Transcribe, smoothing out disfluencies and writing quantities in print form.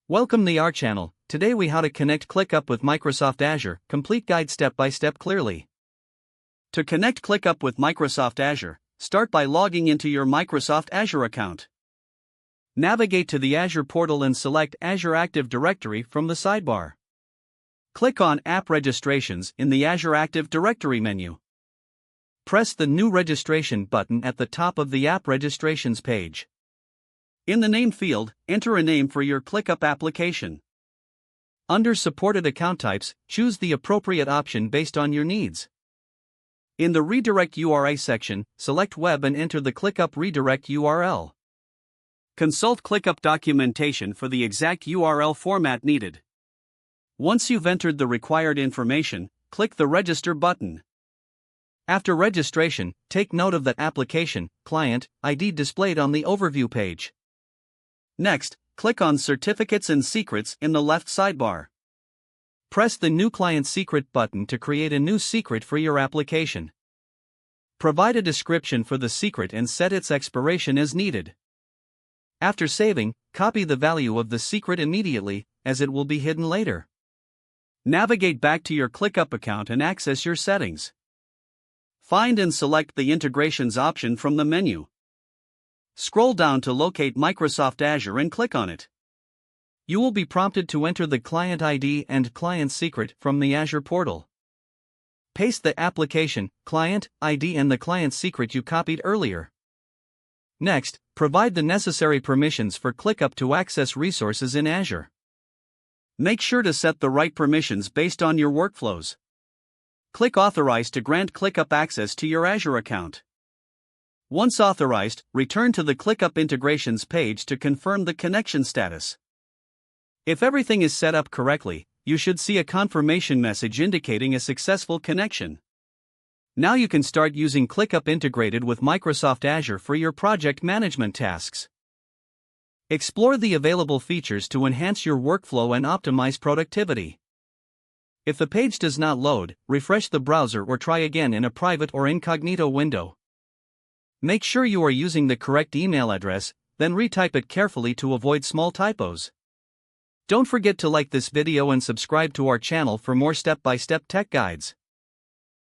Welcome to our channel. Today we how to connect ClickUp with Microsoft Azure, complete guide step by step clearly. To connect ClickUp with Microsoft Azure, start by logging into your Microsoft Azure account. Navigate to the Azure portal and select Azure Active Directory from the sidebar. Click on App Registrations in the Azure Active Directory menu. Press the New Registration button at the top of the App Registrations page. In the Name field, enter a name for your ClickUp application. Under Supported Account Types, choose the appropriate option based on your needs. In the Redirect URI section, select Web and enter the ClickUp redirect URL. Consult ClickUp documentation for the exact URL format needed. Once you've entered the required information, click the Register button. After registration, take note of that application client ID displayed on the overview page. Next, click on Certificates and Secrets in the left sidebar. Press the New Client Secret button to create a new secret for your application. Provide a description for the secret and set its expiration as needed. After saving, copy the value of the secret immediately, as it will be hidden later. Navigate back to your ClickUp account and access your settings. Find and select the Integrations option from the menu. Scroll down to locate Microsoft Azure and click on it. You will be prompted to enter the client ID and client secret from the Azure portal. Paste the application, client ID and the client secret you copied earlier. Next, provide the necessary permissions for ClickUp to access resources in Azure. Make sure to set the right permissions based on your workflows. Click Authorize to grant ClickUp access to your Azure account. Once authorized, return to the ClickUp Integrations page to confirm the connection status. If everything is set up correctly, you should see a confirmation message indicating a successful connection. Now you can start using ClickUp integrated with Microsoft Azure for your project management tasks. Explore the available features to enhance your workflow and optimize productivity. If the page does not load, refresh the browser or try again in a private or incognito window. Make sure you are using the correct email address, then retype it carefully to avoid small typos. Don't forget to like this video and subscribe to our channel for more step-by-step tech guides.